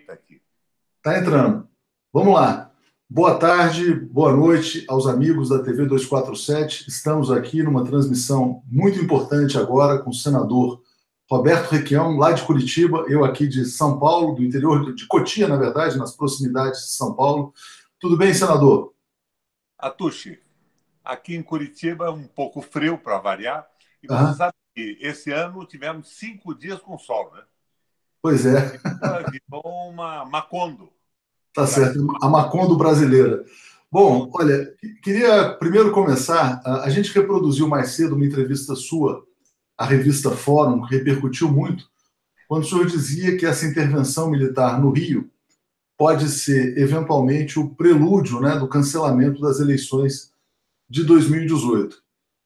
perfeita aqui. Tá entrando. Vamos lá. Boa tarde, boa noite aos amigos da TV 247. Estamos aqui numa transmissão muito importante agora com o senador Roberto Requião, lá de Curitiba, eu aqui de São Paulo, do interior de Cotia, na verdade, nas proximidades de São Paulo. Tudo bem, senador? Atushi, aqui em Curitiba é um pouco frio para variar, e você Aham. sabe que esse ano tivemos 5 dias com sol, né? Pois é, Virou uma Macondo tá por aqui. certo. A Macondo brasileira. Bom, olha, queria primeiro começar. A gente reproduziu mais cedo uma entrevista sua à revista Fórum, que repercutiu muito, quando o senhor dizia que essa intervenção militar no Rio pode ser, eventualmente, o prelúdio, né, do cancelamento das eleições de 2018.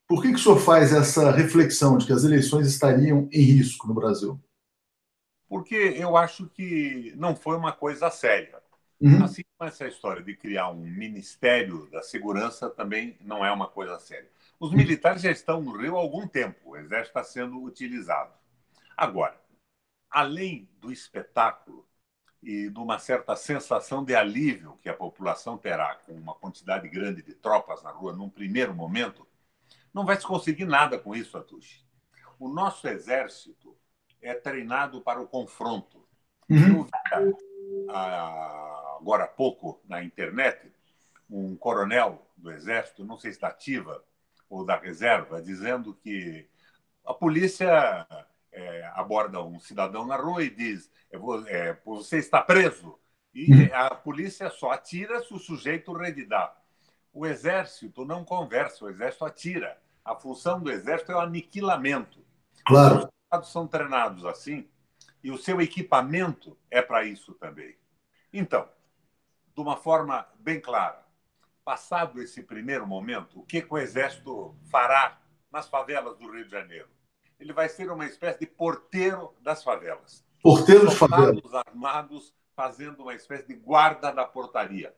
Por que o senhor faz essa reflexão de que as eleições estariam em risco no Brasil? Porque eu acho que não foi uma coisa séria. Uhum. Assim como essa história de criar um Ministério da Segurança também não é uma coisa séria. Os militares já estão no Rio há algum tempo, o Exército está sendo utilizado. Agora, além do espetáculo e de uma certa sensação de alívio que a população terá com uma quantidade grande de tropas na rua num primeiro momento, não vai se conseguir nada com isso, Atushi. O nosso exército é treinado para o confronto. Eu Uhum. vi agora há pouco na internet um coronel do exército, não sei se da ativa ou da reserva, dizendo que a polícia aborda um cidadão na rua e diz: você está preso. E Uhum. a polícia só atira se o sujeito revidar. O exército não conversa, o exército atira. A função do exército é o aniquilamento. Então, os Claro. soldados são treinados assim e o seu equipamento é para isso também. Então, de uma forma bem clara, passado esse primeiro momento, o que o exército fará nas favelas do Rio de Janeiro? Ele vai ser uma espécie de porteiro das favelas. Porteiro de favela. Soldados armados fazendo uma espécie de guarda da portaria.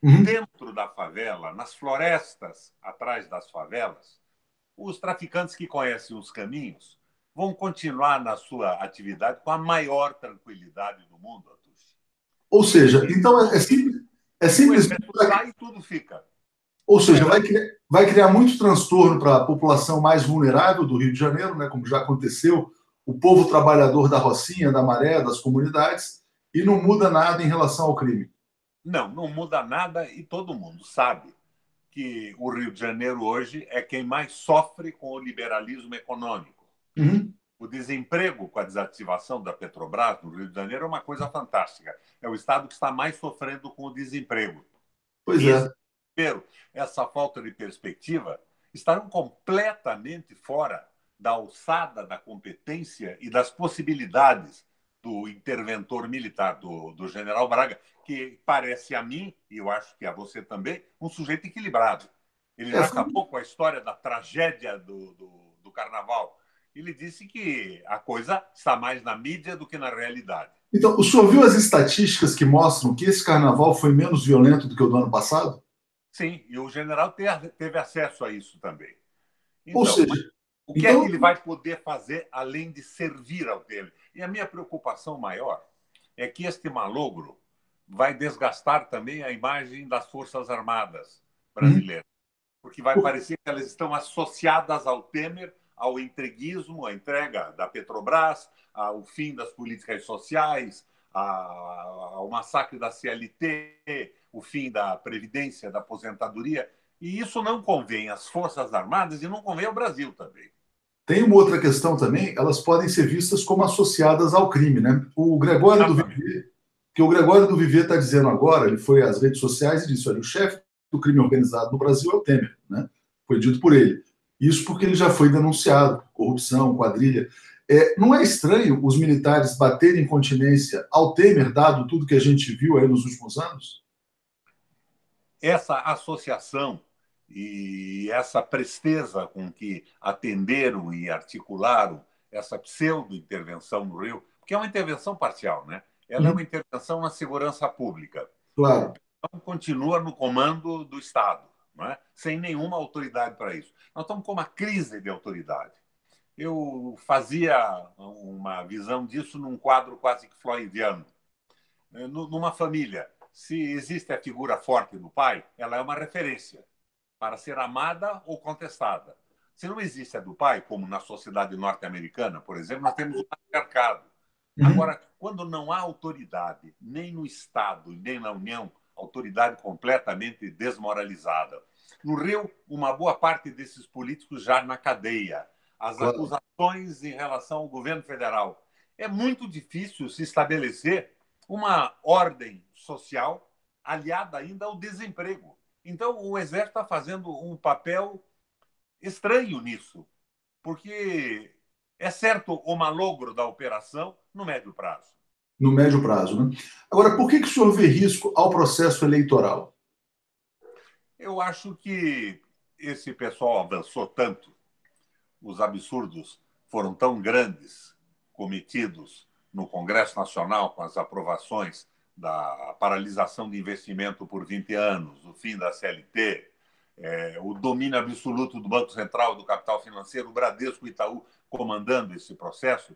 Uhum. Dentro da favela, nas florestas atrás das favelas, os traficantes que conhecem os caminhos vão continuar na sua atividade com a maior tranquilidade do mundo, Atush. Ou seja, Nesse então momento, é o simplesmente. exército sai e tudo fica. Ou Não seja, é vai criar muito transtorno para a população mais vulnerável do Rio de Janeiro, né, como já aconteceu, o povo trabalhador da Rocinha, da Maré, das comunidades, e não muda nada em relação ao crime. Não, não muda nada e todo mundo sabe que o Rio de Janeiro hoje é quem mais sofre com o liberalismo econômico. Uhum. O desemprego com a desativação da Petrobras no Rio de Janeiro é uma coisa fantástica. É o estado que está mais sofrendo com o desemprego. Pois E esse é. desespero, essa falta de perspectiva, estarão completamente fora da alçada da competência e das possibilidades do interventor militar, do general Braga, que parece a mim, e eu acho que a você também, um sujeito equilibrado. Ele É, já foi... acabou com a história da tragédia do carnaval. Ele disse que a coisa está mais na mídia do que na realidade. Então, o senhor viu as estatísticas que mostram que esse carnaval foi menos violento do que o do ano passado? Sim, e o general teve acesso a isso também. Ou Então, seja, o que é que então, ele vai poder fazer além de servir ao Temer? E a minha preocupação maior é que este malogro vai desgastar também a imagem das Forças Armadas uhum. brasileiras, porque vai parecer que elas estão associadas ao Temer, ao entreguismo, à entrega da Petrobras, ao fim das políticas sociais, ao massacre da CLT, o fim da Previdência, da aposentadoria. E isso não convém às Forças Armadas e não convém ao Brasil também. Tem uma outra questão também, elas podem ser vistas como associadas ao crime, né? O Gregório do Exatamente. Vivier, que o Gregório do Vivier está dizendo agora, ele foi às redes sociais e disse, olha, o chefe do crime organizado no Brasil é o Temer, né? Foi dito por ele. Isso porque ele já foi denunciado, corrupção, quadrilha. Não é estranho os militares baterem continência ao Temer, dado tudo que a gente viu aí nos últimos anos? Essa associação e essa presteza com que atenderam e articularam essa pseudo-intervenção no Rio, porque é uma intervenção parcial, né? Ela é uma Uhum. intervenção na segurança pública. Claro. Então, continua no comando do Estado, não é? Sem nenhuma autoridade para isso. Nós estamos com uma crise de autoridade. Eu fazia uma visão disso num quadro quase que freudiano. Numa família, se existe a figura forte do pai, ela é uma referência para ser amada ou contestada. Se não existe a do pai, como na sociedade norte-americana, por exemplo, nós temos o patriarcado. Uhum. Agora, quando não há autoridade, nem no Estado, nem na União, autoridade completamente desmoralizada. No Rio, uma boa parte desses políticos já na cadeia. As Claro. acusações em relação ao governo federal. É muito difícil se estabelecer uma ordem social aliada ainda ao desemprego. Então, o Exército está fazendo um papel estranho nisso, porque é certo o malogro da operação no médio prazo. No médio prazo, né? Agora, por que o senhor vê risco ao processo eleitoral? Eu acho que esse pessoal avançou tanto, os absurdos foram tão grandes cometidos no Congresso Nacional com as aprovações da paralisação de investimento por 20 anos, o fim da CLT, o domínio absoluto do Banco Central, do capital financeiro, o Bradesco e o Itaú comandando esse processo,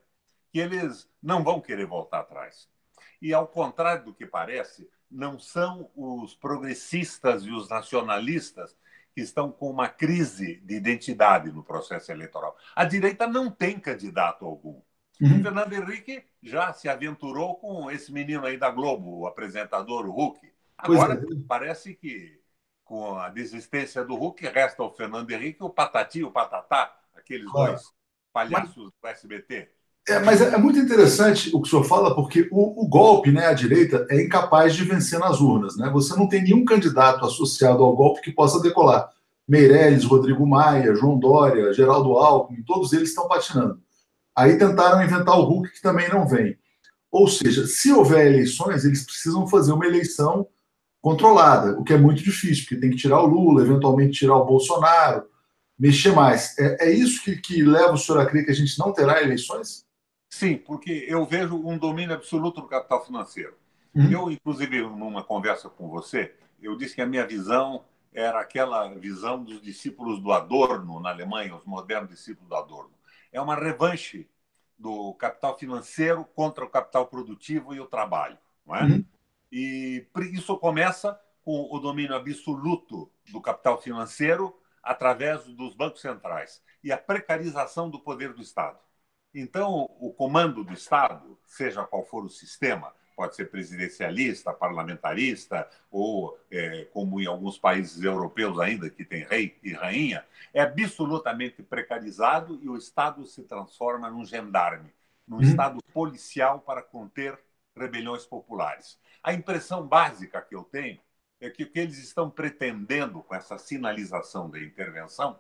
que eles não vão querer voltar atrás. E, ao contrário do que parece, não são os progressistas e os nacionalistas que estão com uma crise de identidade no processo eleitoral. A direita não tem candidato algum. O Uhum. Fernando Henrique já se aventurou com esse menino aí da Globo, o apresentador, o Hulk. Pois é. Agora, parece que com a desistência do Hulk, resta o Fernando Henrique, o Patati e o Patatá, aqueles Claro. dois Mas, palhaços do SBT. mas é muito interessante o que o senhor fala, porque o golpe, né, à direita, é incapaz de vencer nas urnas. Né? Você não tem nenhum candidato associado ao golpe que possa decolar. Meirelles, Rodrigo Maia, João Dória, Geraldo Alckmin, todos eles estão patinando. Aí tentaram inventar o Hulk, que também não vem. Ou seja, se houver eleições, eles precisam fazer uma eleição controlada, o que é muito difícil, porque tem que tirar o Lula, eventualmente tirar o Bolsonaro, mexer mais. É isso que leva o senhor a crer que a gente não terá eleições? Sim, porque eu vejo um domínio absoluto do capital financeiro. Uhum. Eu, inclusive, numa conversa com você, eu disse que a minha visão era aquela visão dos discípulos do Adorno na Alemanha, os modernos discípulos do Adorno. É uma revanche do capital financeiro contra o capital produtivo e o trabalho, não é? Uhum. E isso começa com o domínio absoluto do capital financeiro através dos bancos centrais e a precarização do poder do Estado. Então, o comando do Estado, seja qual for o sistema, pode ser presidencialista, parlamentarista, ou, como em alguns países europeus ainda, que tem rei e rainha, é absolutamente precarizado e o Estado se transforma num gendarme, num Uhum. Estado policial para conter rebeliões populares. A impressão básica que eu tenho é que o que eles estão pretendendo com essa sinalização da intervenção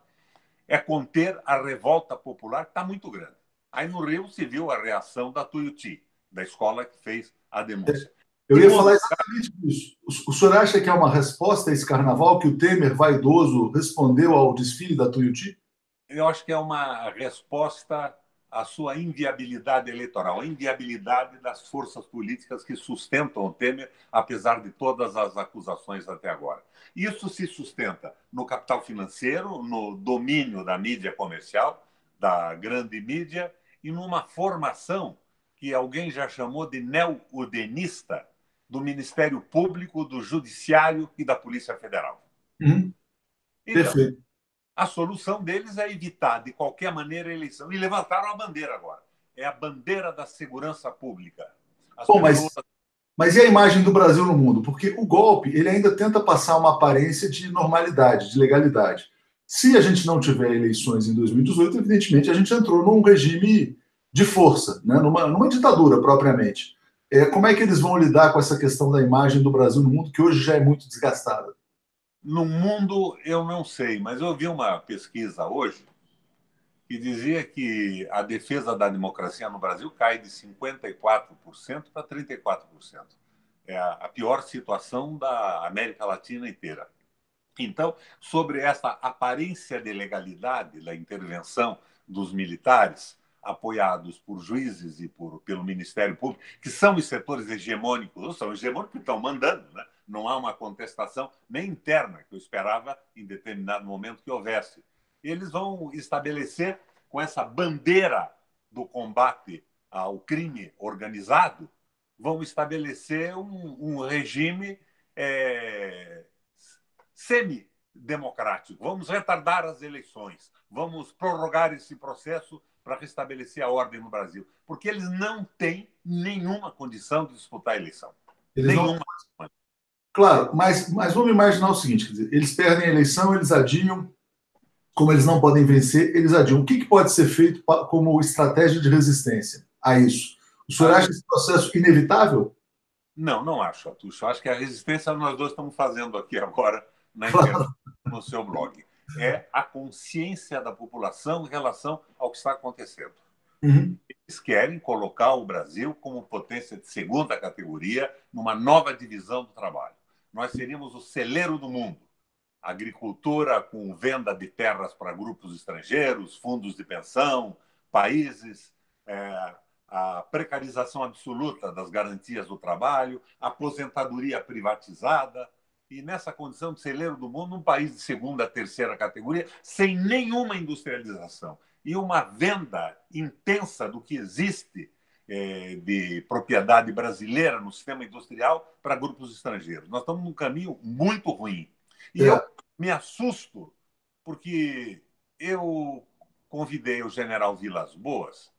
é conter a revolta popular, que está muito grande. Aí no Rio se viu a reação da Tuiuti, da escola que fez a denúncia. Eu ia Segundo falar lugar, exatamente isso. O senhor acha que é uma resposta a esse carnaval que o Temer, vaidoso, respondeu ao desfile da Tuiuti? eu acho que é uma resposta à sua inviabilidade eleitoral, a inviabilidade das forças políticas que sustentam o Temer, apesar de todas as acusações até agora. Isso se sustenta no capital financeiro, no domínio da mídia comercial, da grande mídia, e numa formação que alguém já chamou de neo-udenista do Ministério Público, do Judiciário e da Polícia Federal. Uhum. Então, Perfeito. a solução deles é evitar, de qualquer maneira, a eleição. E levantaram a bandeira agora. É a bandeira da segurança pública. As Bom, pessoas. mas e a imagem do Brasil no mundo? Porque o golpe ele ainda tenta passar uma aparência de normalidade, de legalidade. Se a gente não tiver eleições em 2018, evidentemente a gente entrou num regime de força, né? numa ditadura propriamente. Como é que eles vão lidar com essa questão da imagem do Brasil no mundo, que hoje já é muito desgastada? No mundo, eu não sei, mas eu vi uma pesquisa hoje que dizia que a defesa da democracia no Brasil cai de 54% para 34%. É a pior situação da América Latina inteira. Então, sobre essa aparência de legalidade da intervenção dos militares, apoiados por juízes e pelo Ministério Público, que são os setores hegemônicos, são hegemônicos que estão mandando, né? Não há uma contestação nem interna, que eu esperava em determinado momento que houvesse. Eles vão estabelecer, com essa bandeira do combate ao crime organizado, vão estabelecer um regime semi-democrático. Vamos retardar as eleições, vamos prorrogar esse processo para restabelecer a ordem no Brasil, porque eles não têm nenhuma condição de disputar a eleição. Eles não. Nenhuma. Claro, mas vamos imaginar o seguinte: quer dizer, eles perdem a eleição, eles adiam, como eles não podem vencer, eles adiam. O que pode ser feito como estratégia de resistência a isso? O senhor acha esse processo inevitável? Não, não acho, Atucho. Acho que a resistência nós dois estamos fazendo aqui agora na internet, Claro. no seu blog. É a consciência da população em relação ao que está acontecendo. Uhum. Eles querem colocar o Brasil como potência de segunda categoria numa nova divisão do trabalho. Nós seríamos o celeiro do mundo. Agricultura com venda de terras para grupos estrangeiros, fundos de pensão, países, a precarização absoluta das garantias do trabalho, aposentadoria privatizada. E nessa condição de celeiro do mundo, um país de segunda, terceira categoria, sem nenhuma industrialização e uma venda intensa do que existe de propriedade brasileira no sistema industrial para grupos estrangeiros. Nós estamos num caminho muito ruim. E eu me assusto porque eu convidei o general Vilas Boas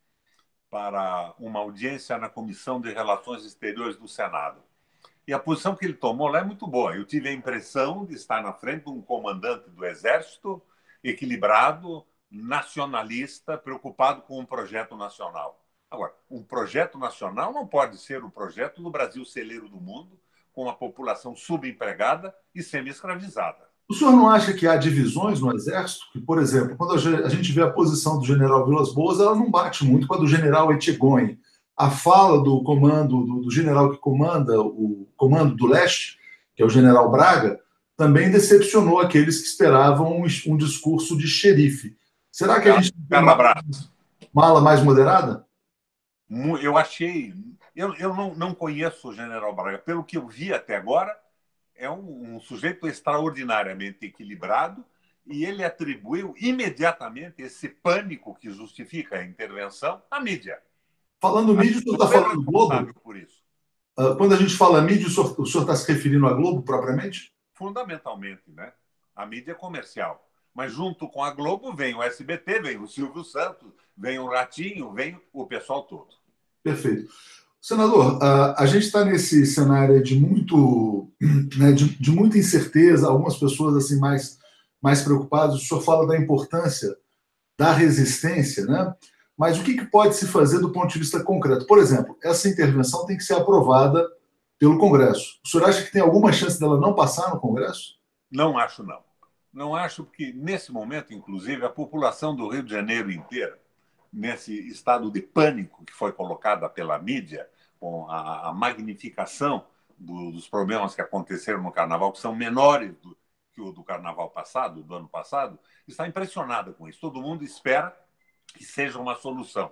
para uma audiência na Comissão de Relações Exteriores do Senado. E a posição que ele tomou lá é muito boa. Eu tive a impressão de estar na frente de um comandante do Exército equilibrado, nacionalista, preocupado com um projeto nacional. Agora, um projeto nacional não pode ser o projeto do Brasil celeiro do mundo, com a população subempregada e semi-escravizada. O senhor não acha que há divisões no Exército? Que, por exemplo, quando a gente vê a posição do general Vilas Boas, ela não bate muito com a do general Etchegoni. A fala do comando, do general que comanda o Comando do Leste, que é o general Braga, também decepcionou aqueles que esperavam um discurso de xerife. Será que a gente tem uma ala mais moderada? Eu achei. Eu não conheço o general Braga. Pelo que eu vi até agora, é um sujeito extraordinariamente equilibrado e ele atribuiu imediatamente esse pânico que justifica a intervenção à mídia. Falando mídia, o senhor está falando Globo? Por isso. Quando a gente fala mídia, o senhor está se referindo à Globo propriamente? Fundamentalmente, né? A mídia comercial. Mas junto com a Globo vem o SBT, vem o Silvio Santos, vem o Ratinho, vem o pessoal todo. Perfeito. Senador, a gente está nesse cenário de muito, né, de muita incerteza, algumas pessoas assim mais preocupadas. O senhor fala da importância da resistência, né? Mas o que pode se fazer do ponto de vista concreto? Por exemplo, essa intervenção tem que ser aprovada pelo Congresso. O senhor acha que tem alguma chance dela não passar no Congresso? Não acho, não. Não acho, porque nesse momento, inclusive, a população do Rio de Janeiro inteira, nesse estado de pânico que foi colocada pela mídia, com a magnificação dos problemas que aconteceram no Carnaval, que são menores que o do Carnaval passado, do ano passado, está impressionada com isso. Todo mundo espera que seja uma solução.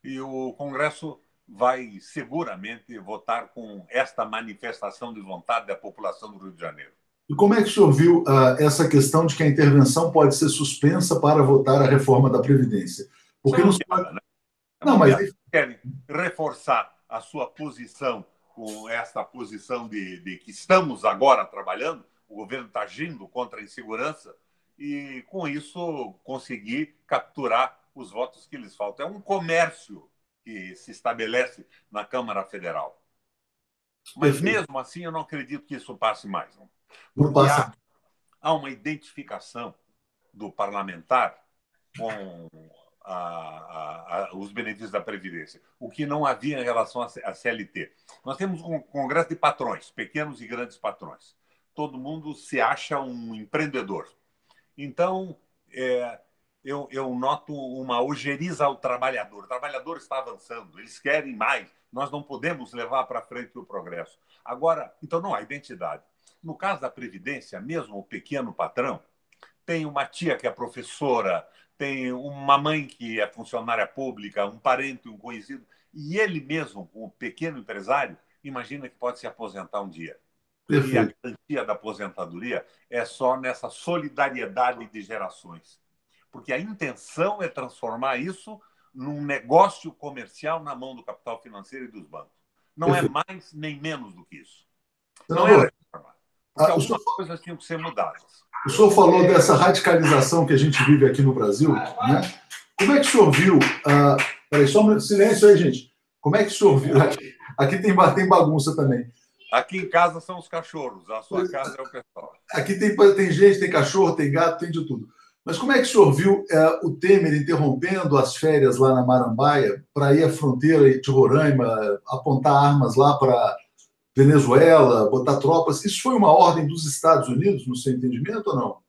E o Congresso vai seguramente votar com esta manifestação de vontade da população do Rio de Janeiro. E como é que o senhor viu essa questão de que a intervenção pode ser suspensa para votar a reforma da Previdência? Porque não piada, né? Não, mas querem reforçar a sua posição com essa posição de que estamos agora trabalhando, o governo está agindo contra a insegurança e, com isso, conseguir capturar os votos que lhes faltam. É um comércio que se estabelece na Câmara Federal. Mas, mesmo assim, eu não acredito que isso passe mais. Não. Porque há uma identificação do parlamentar com os benefícios da Previdência, o que não havia em relação à CLT. Nós temos um congresso de patrões, pequenos e grandes patrões. Todo mundo se acha um empreendedor. Então, eu noto uma ojeriza ao trabalhador. O trabalhador está avançando, eles querem mais. Nós não podemos levar para frente o progresso. Agora, então não há identidade. No caso da Previdência, mesmo o pequeno patrão, tem uma tia que é professora, tem uma mãe que é funcionária pública, um parente, um conhecido, e ele mesmo, um pequeno empresário, imagina que pode se aposentar um dia. Perfeito. E a garantia da aposentadoria é só nessa solidariedade de gerações. Porque a intenção é transformar isso num negócio comercial na mão do capital financeiro e dos bancos. Não é Perfeito. mais nem menos do que isso. Não é Senador, reforma, porque o senhor, algumas coisas tinham que ser mudadas. o senhor falou dessa radicalização que a gente vive aqui no Brasil, né? Como é que o senhor viu? Peraí, só um silêncio aí, gente. Como é que o senhor viu? Aqui tem bagunça também. Aqui em casa são os cachorros, a sua casa é o pessoal. Aqui tem gente, tem cachorro, tem gato, tem de tudo. Mas como é que o senhor viu o Temer interrompendo as férias lá na Marambaia para ir à fronteira de Roraima, apontar armas lá para Venezuela, botar tropas? Isso foi uma ordem dos Estados Unidos, no seu entendimento, ou não?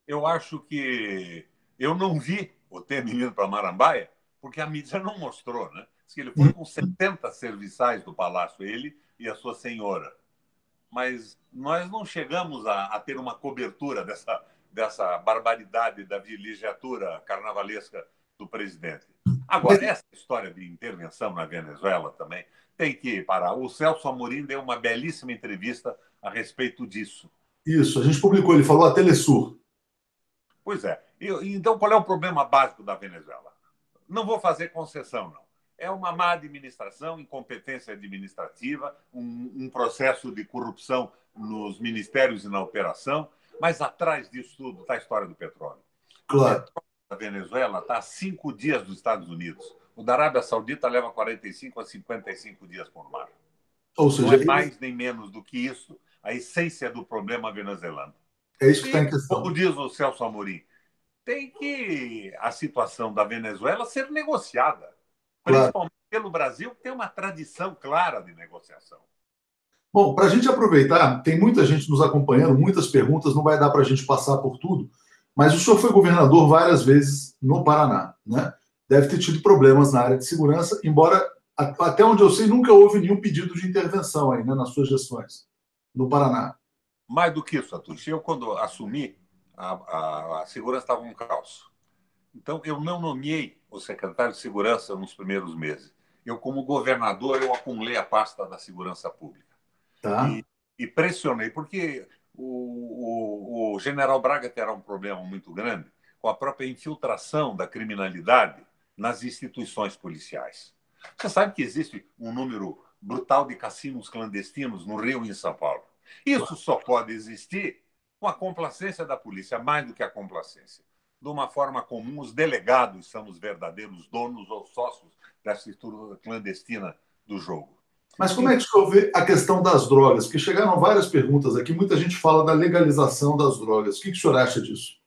Eu acho que eu não vi o Temer indo para Marambaia, porque a mídia não mostrou, né? Diz que ele foi com 70 serviçais do palácio, ele e a sua senhora. Mas nós não chegamos a ter uma cobertura dessa barbaridade da viligiatura carnavalesca do presidente. Mas Agora, essa história de intervenção na Venezuela também tem que parar. O Celso Amorim deu uma belíssima entrevista a respeito disso. isso, a gente publicou, ele falou a Telesur. Pois é. Então, qual é o problema básico da Venezuela? Não vou fazer concessão, não. É uma má administração, incompetência administrativa, um processo de corrupção nos ministérios e na operação, mas atrás disso tudo está a história do petróleo. O Claro. petróleo da Venezuela está a 5 dias dos Estados Unidos. O da Arábia Saudita leva 45 a 55 dias por mar. Ou Não seja, é mais nem menos do que isso a essência do problema venezuelano. é isso que está E, em como questão. diz o Celso Amorim, tem que a situação da Venezuela ser negociada, Claro. principalmente pelo Brasil, que tem uma tradição clara de negociação. Bom, para a gente aproveitar, tem muita gente nos acompanhando, muitas perguntas, não vai dar para a gente passar por tudo, mas o senhor foi governador várias vezes no Paraná, né? Deve ter tido problemas na área de segurança, embora, até onde eu sei, nunca houve nenhum pedido de intervenção aí, né, nas suas gestões no Paraná. Mais do que isso, Atush, eu, quando assumi, a segurança estava um caos. Então, eu não nomeei o secretário de segurança nos primeiros meses. Eu, como governador, eu acumulei a pasta da segurança pública. Tá? E pressionei, porque o general Braga terá um problema muito grande com a própria infiltração da criminalidade nas instituições policiais. Você sabe que existe um número brutal de cassinos clandestinos no Rio e em São Paulo. Isso só pode existir com a complacência da polícia, mais do que a complacência. De uma forma comum, os delegados são os verdadeiros donos ou sócios dessa estrutura clandestina do jogo. Mas como é que o senhor vê a questão das drogas? Porque chegaram várias perguntas aqui, muita gente fala da legalização das drogas. O que o senhor acha disso?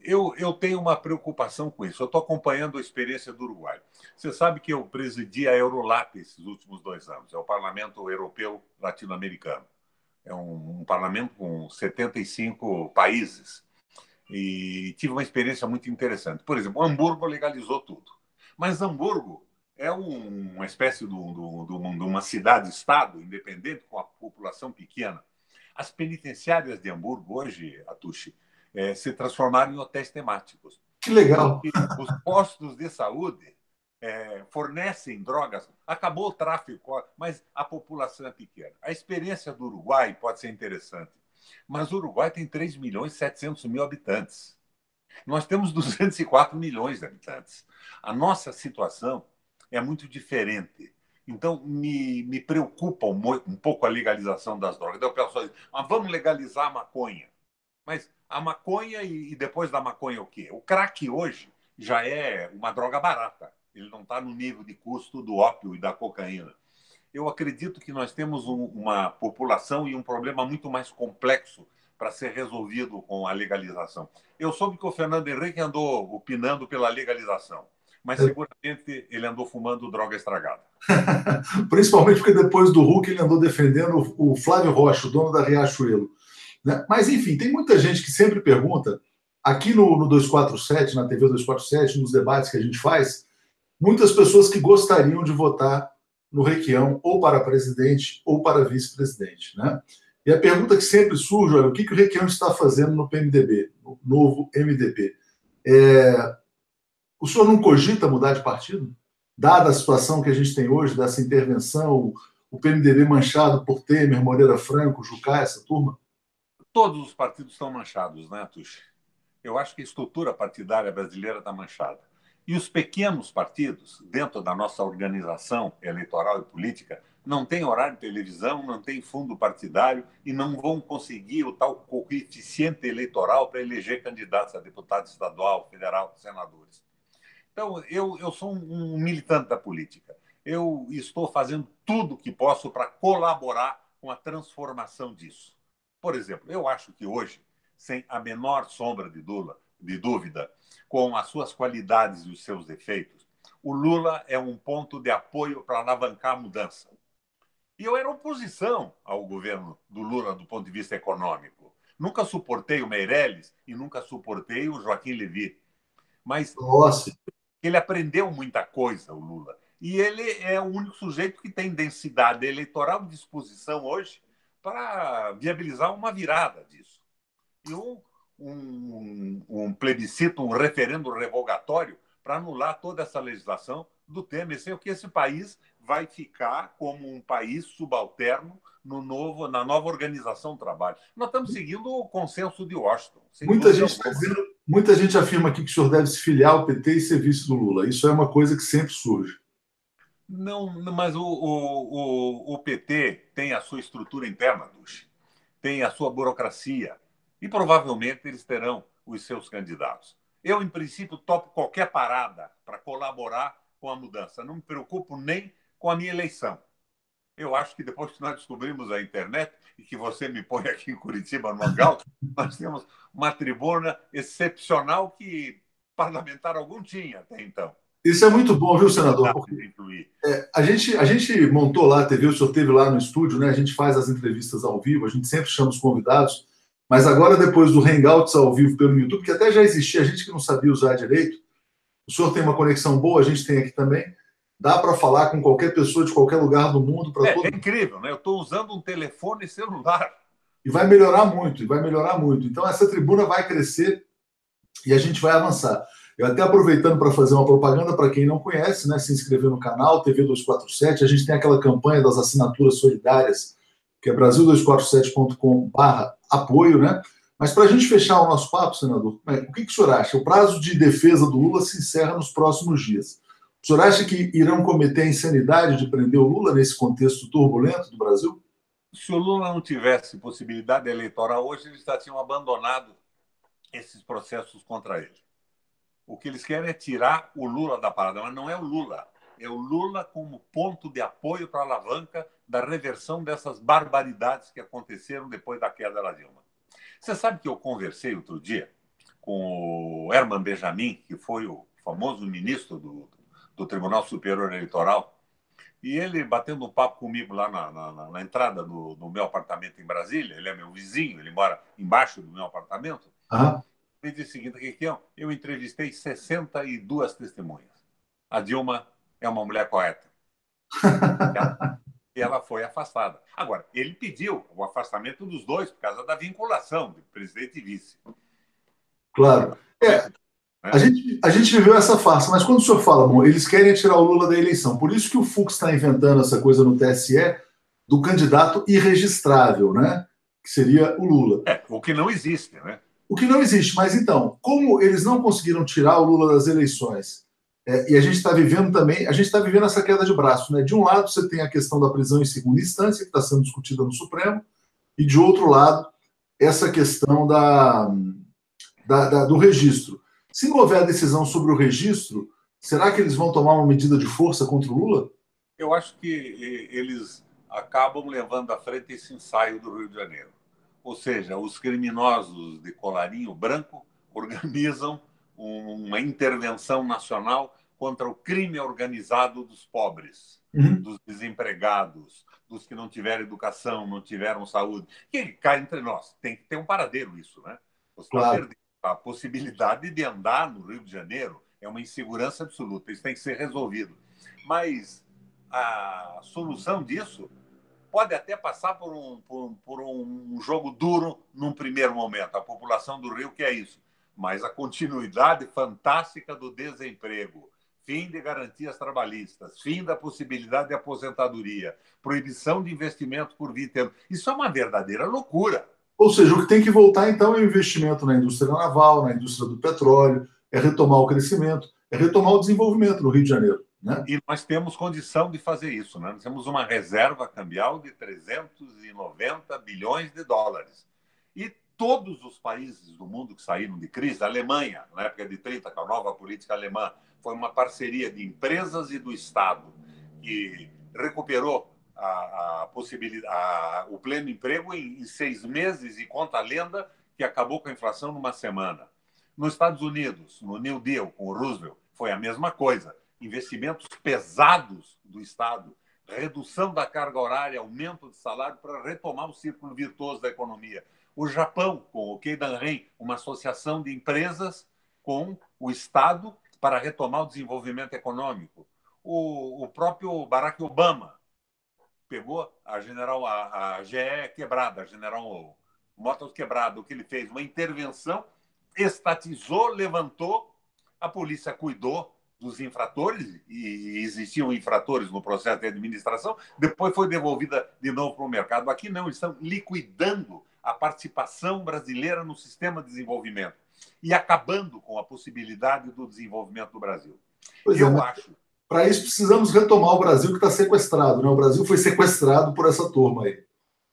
Eu tenho uma preocupação com isso. Eu estou acompanhando a experiência do Uruguai. Você sabe que eu presidi a Eurolat esses últimos 2 anos. É o Parlamento Europeu Latino-Americano. É um parlamento com 75 países. E tive uma experiência muito interessante. Por exemplo, Hamburgo legalizou tudo. Mas Hamburgo é uma espécie de uma cidade-estado independente com a população pequena. As penitenciárias de Hamburgo hoje, Atushi, se transformaram em hotéis temáticos. Que legal. Porque os postos de saúde fornecem drogas. Acabou o tráfico, mas a população é pequena. A experiência do Uruguai pode ser interessante, mas o Uruguai tem 3 milhões e 700 mil habitantes. Nós temos 204 milhões de habitantes. A nossa situação é muito diferente. Então, me preocupa um pouco a legalização das drogas. Então, o pessoal diz, vamos legalizar a maconha. Mas a maconha e depois da maconha o quê? O crack hoje já é uma droga barata. Ele não está no nível de custo do ópio e da cocaína. Eu acredito que nós temos uma população e um problema muito mais complexo para ser resolvido com a legalização. Eu soube que o Fernando Henrique andou opinando pela legalização, mas seguramente ele andou fumando droga estragada. Principalmente porque depois do Hulk ele andou defendendo o Flávio Rocha, o dono da Riachuelo. Né? Mas, enfim, tem muita gente que sempre pergunta, aqui no 247, na TV 247, nos debates que a gente faz, muitas pessoas que gostariam de votar no Requião ou para presidente ou para vice-presidente. Né? E a pergunta que sempre surge, olha, o que o Requião está fazendo no PMDB, no novo MDB? O senhor não cogita mudar de partido? Dada a situação que a gente tem hoje, dessa intervenção, o PMDB manchado por Temer, Moreira Franco, Jucá, essa turma? Todos os partidos estão manchados, né, Tuxi? Eu acho que a estrutura partidária brasileira está manchada. E os pequenos partidos, dentro da nossa organização eleitoral e política, não tem horário de televisão, não tem fundo partidário e não vão conseguir o tal coeficiente eleitoral para eleger candidatos a deputado estadual, federal, senadores. Então, eu sou um militante da política. Eu estou fazendo tudo o que posso para colaborar com a transformação disso. Por exemplo, eu acho que hoje, sem a menor sombra de dúvida, com as suas qualidades e os seus defeitos, o Lula é um ponto de apoio para alavancar a mudança. E eu era oposição ao governo do Lula do ponto de vista econômico. Nunca suportei o Meirelles e nunca suportei o Joaquim Levy. Mas Nossa. ele aprendeu muita coisa, o Lula. E ele é o único sujeito que tem densidade eleitoral de disposição hoje para viabilizar uma virada disso. E um plebiscito, um referendo revogatório para anular toda essa legislação do Temer, sem o que esse país vai ficar como um país subalterno na nova organização do trabalho. Nós estamos seguindo o consenso de Washington. Muita gente afirma aqui que o senhor deve se filiar ao PT e ser vice do Lula. Isso é uma coisa que sempre surge. Não, mas o PT tem a sua estrutura interna, Duche, tem a sua burocracia, e provavelmente eles terão os seus candidatos. Eu, em princípio, topo qualquer parada para colaborar com a mudança. Não me preocupo nem com a minha eleição. Eu acho que depois que nós descobrimos a internet e que você me põe aqui em Curitiba, no Hangout, nós temos uma tribuna excepcional que parlamentar algum tinha até então. Isso é muito bom, viu, senador? Porque, a gente montou lá a TV, o senhor esteve lá no estúdio, né? A gente faz as entrevistas ao vivo, a gente sempre chama os convidados, mas agora, depois do Hangouts ao vivo pelo YouTube, que até já existia, a gente que não sabia usar direito, o senhor tem uma conexão boa, a gente tem aqui também, dá para falar com qualquer pessoa de qualquer lugar do mundo. É incrível, né? Eu estou usando um telefone celular. E vai melhorar muito, Então, essa tribuna vai crescer e a gente vai avançar. Eu até aproveitando para fazer uma propaganda para quem não conhece, né, se inscrever no canal TV 247, a gente tem aquela campanha das assinaturas solidárias, que é brasil247.com/apoio, né? Mas para a gente fechar o nosso papo, senador, o que o senhor acha? O prazo de defesa do Lula se encerra nos próximos dias. O senhor acha que irão cometer a insanidade de prender o Lula nesse contexto turbulento do Brasil? Se o Lula não tivesse possibilidade eleitoral hoje, eles já tinham abandonado esses processos contra ele. O que eles querem é tirar o Lula da parada, mas não é o Lula. É o Lula como ponto de apoio para a alavanca da reversão dessas barbaridades que aconteceram depois da queda da Dilma. Você sabe que eu conversei outro dia com o Herman Benjamin, que foi o famoso ministro do Tribunal Superior Eleitoral, e ele batendo um papo comigo lá na entrada do meu apartamento em Brasília. Ele é meu vizinho, ele mora embaixo do meu apartamento. Ele disse o seguinte: eu entrevistei 62 testemunhas. A Dilma é uma mulher correta. E ela foi afastada. Agora, ele pediu o afastamento dos dois por causa da vinculação de presidente e vice. Claro. A gente viveu essa farsa, mas quando o senhor fala, bom, eles querem tirar o Lula da eleição, por isso que o Fux está inventando essa coisa no TSE do candidato irregistrável, né? Que seria o Lula. O que não existe, né? O que não existe, mas então, como eles não conseguiram tirar o Lula das eleições, e a gente está vivendo também, essa queda de braço, né? De um lado você tem a questão da prisão em segunda instância, que está sendo discutida no Supremo, e de outro lado, essa questão do registro. Se não houver decisão sobre o registro, será que eles vão tomar uma medida de força contra o Lula? Eu acho que eles acabam levando à frente esse ensaio do Rio de Janeiro. Ou seja, os criminosos de colarinho branco organizam uma intervenção nacional contra o crime organizado dos pobres, dos desempregados, dos que não tiveram educação, não tiveram saúde. Que cai entre nós. Tem que ter um paradeiro isso, né? Você está perdendo a possibilidade de andar no Rio de Janeiro. É uma insegurança absoluta. Isso tem que ser resolvido. Mas a solução disso pode até passar por um jogo duro num primeiro momento. A população do Rio quer isso. Mas a continuidade fantástica do desemprego, fim de garantias trabalhistas, fim da possibilidade de aposentadoria, proibição de investimento por 20 anos, isso é uma verdadeira loucura. Ou seja, o que tem que voltar, então, é o investimento na indústria naval, na indústria do petróleo, é retomar o crescimento, é retomar o desenvolvimento no Rio de Janeiro. né? E nós temos condição de fazer isso, né? Nós temos uma reserva cambial de 390 bilhões de dólares. E todos os países do mundo que saíram de crise, a Alemanha, na época de 30, com a nova política alemã, foi uma parceria de empresas e do Estado que recuperou a possibilidade, o pleno emprego em 6 meses e conta a lenda que acabou com a inflação numa semana. Nos Estados Unidos, no New Deal, com o Roosevelt, foi a mesma coisa. Investimentos pesados do Estado, redução da carga horária, aumento de salário para retomar o círculo virtuoso da economia. O Japão, com o Keidanren, uma associação de empresas com o Estado para retomar o desenvolvimento econômico. O próprio Barack Obama pegou a GE quebrada, a General Motors quebrada. O que ele fez? Uma intervenção, estatizou, levantou, a polícia cuidou dos infratores, e existiam infratores no processo de administração, depois foi devolvida de novo para o mercado. Aqui não, eles estão liquidando a participação brasileira no sistema de desenvolvimento e acabando com a possibilidade do desenvolvimento do Brasil. Eu acho. Para isso, precisamos retomar o Brasil que está sequestrado, né? O Brasil foi sequestrado por essa turma aí.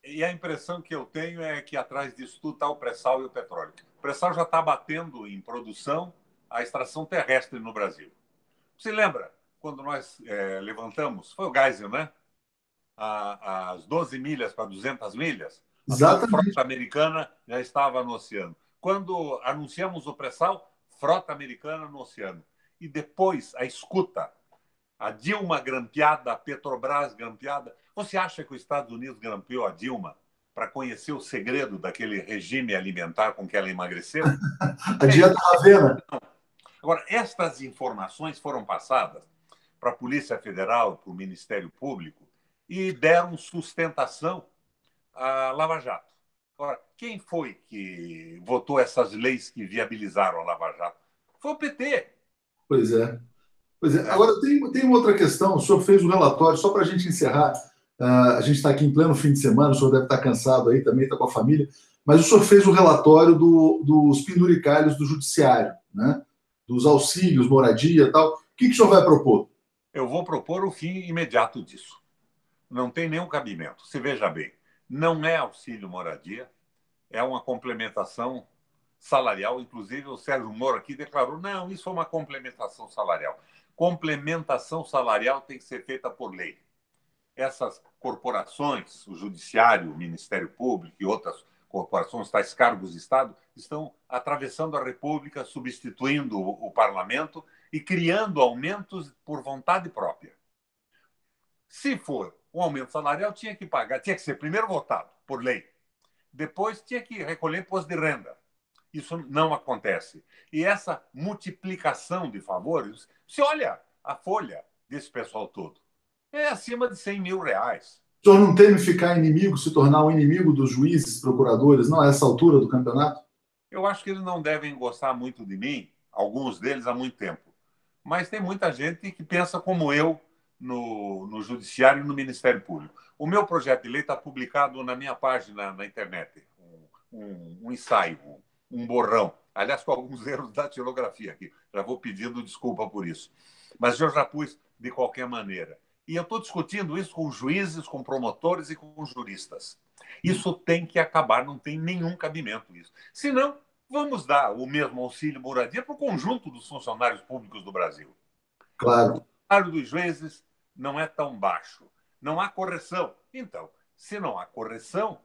E a impressão que eu tenho é que atrás disso tudo está o pré-sal e o petróleo. O pré-sal já está batendo em produção a extração terrestre no Brasil. Você lembra quando nós levantamos? Foi o Geisel, né? As 12 milhas para 200 milhas. Exatamente. A frota americana já estava no oceano. Quando anunciamos o pré-sal, frota americana no oceano. E depois a escuta. A Dilma grampeada, a Petrobras grampeada. Você acha que os Estados Unidos grampeou a Dilma para conhecer o segredo daquele regime alimentar com que ela emagreceu? A dieta Ravena. Agora, estas informações foram passadas para a Polícia Federal, para o Ministério Público, e deram sustentação à Lava Jato. Agora, quem foi que votou essas leis que viabilizaram a Lava Jato? Foi o PT. Pois é. Agora, tem uma outra questão. O senhor fez um relatório, só para a gente encerrar. A gente está aqui em pleno fim de semana, o senhor deve estar cansado aí também, está com a família, mas o senhor fez um relatório dos penduricalhos do judiciário, né? Dos auxílios, moradia e tal. O que o senhor vai propor? Eu vou propor o fim imediato disso. Não tem nenhum cabimento. Se veja bem, não é auxílio moradia, é uma complementação salarial. Inclusive, o Sérgio Moro aqui declarou, não, isso é uma complementação salarial. Complementação salarial tem que ser feita por lei. Essas corporações, o Judiciário, o Ministério Público e outras corporações, tais cargos de Estado, estão atravessando a República, substituindo o Parlamento e criando aumentos por vontade própria. Se for um aumento salarial, tinha que ser primeiro votado por lei, depois tinha que recolher imposto de renda. Isso não acontece. E essa multiplicação de favores, se olha a folha desse pessoal todo, é acima de 100 mil reais. O senhor não teme ficar inimigo, se tornar um inimigo dos juízes, procuradores, não, a essa altura do campeonato? Eu acho que eles não devem gostar muito de mim, alguns deles há muito tempo. Mas tem muita gente que pensa como eu no Judiciário e no Ministério Público. O meu projeto de lei está publicado na minha página na internet. Um ensaio, um borrão. Aliás, com alguns erros da datilografia aqui. Já vou pedindo desculpa por isso. Mas eu já pus de qualquer maneira. E eu estou discutindo isso com juízes, com promotores e com juristas. Isso tem que acabar, não tem nenhum cabimento isso. Senão, vamos dar o mesmo auxílio moradia para o conjunto dos funcionários públicos do Brasil. Claro. O salário dos juízes não é tão baixo. Não há correção. Então, se não há correção,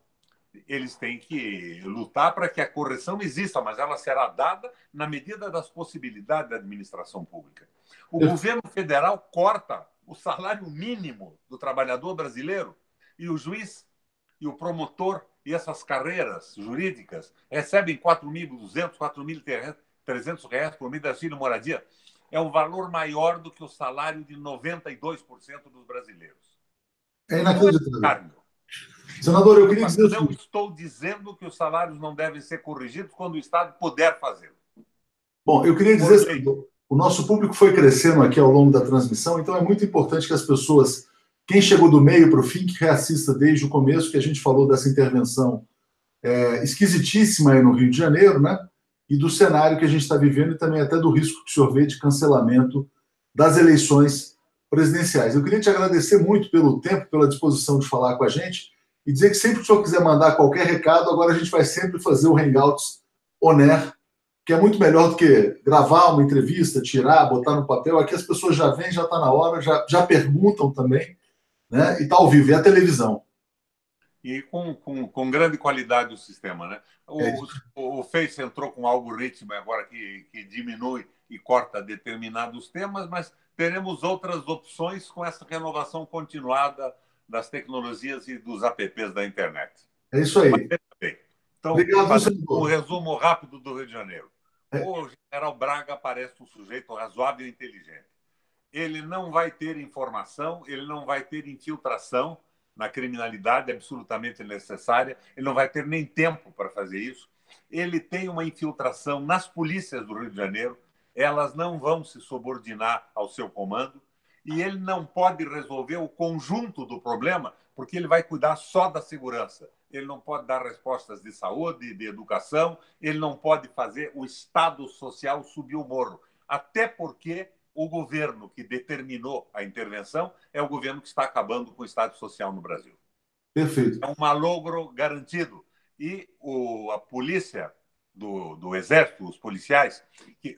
eles têm que lutar para que a correção exista, mas ela será dada na medida das possibilidades da administração pública. O governo federal corta o salário mínimo do trabalhador brasileiro e o juiz e o promotor e essas carreiras jurídicas recebem R$ 4.200, R$ 4.300 por mês de auxílio moradia. É um valor maior do que o salário de 92% dos brasileiros. É inacreditável. Senador, eu queria dizer... Não estou dizendo que os salários não devem ser corrigidos quando o Estado puder fazê-lo. Bom, eu queria dizer, senador, o nosso público foi crescendo aqui ao longo da transmissão, então é muito importante que as pessoas, quem chegou do meio para o fim, que reassista desde o começo, que a gente falou dessa intervenção esquisitíssima aí no Rio de Janeiro, né? E do cenário que a gente está vivendo e também até do risco que o senhor vê de cancelamento das eleições presidenciais. Eu queria te agradecer muito pelo tempo, pela disposição de falar com a gente e dizer que sempre que o senhor quiser mandar qualquer recado, agora a gente vai sempre fazer o Hangouts On Air, que é muito melhor do que gravar uma entrevista, tirar, botar no papel. Aqui as pessoas já vêm, já está na hora, já perguntam também, né? E está ao vivo, é a televisão. E com grande qualidade o sistema, né? O Face entrou com um algoritmo agora que diminui e corta determinados temas, mas teremos outras opções com essa renovação continuada das tecnologias e dos apps da internet. É isso aí. Bem, então, Obrigado, fazendo um resumo rápido do Rio de Janeiro. É. O general Braga parece um sujeito razoável e inteligente. Ele não vai ter informação, ele não vai ter infiltração na criminalidade absolutamente necessária, ele não vai ter nem tempo para fazer isso. Ele tem uma infiltração nas polícias do Rio de Janeiro, elas não vão se subordinar ao seu comando, e ele não pode resolver o conjunto do problema, porque ele vai cuidar só da segurança. Ele não pode dar respostas de saúde, de educação, ele não pode fazer o Estado social subir o morro. Até porque o governo que determinou a intervenção é o governo que está acabando com o Estado social no Brasil. Perfeito. É um malogro garantido. E a polícia do Exército, os policiais,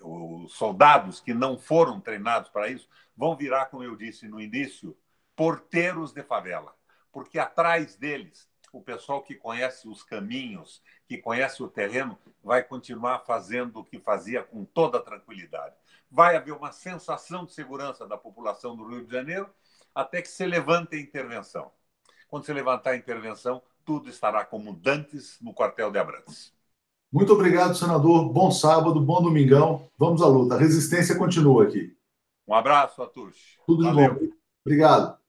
os soldados que não foram treinados para isso, vão virar, como eu disse no início, porteiros de favela. Porque atrás deles, o pessoal que conhece os caminhos, que conhece o terreno, vai continuar fazendo o que fazia com toda tranquilidade. Vai haver uma sensação de segurança da população do Rio de Janeiro até que se levante a intervenção. Quando se levantar a intervenção, tudo estará como dantes no quartel de Abrantes. Muito obrigado, senador. Bom sábado, bom domingão. Vamos à luta. A resistência continua aqui. Um abraço a todos. Tudo de bom. Obrigado.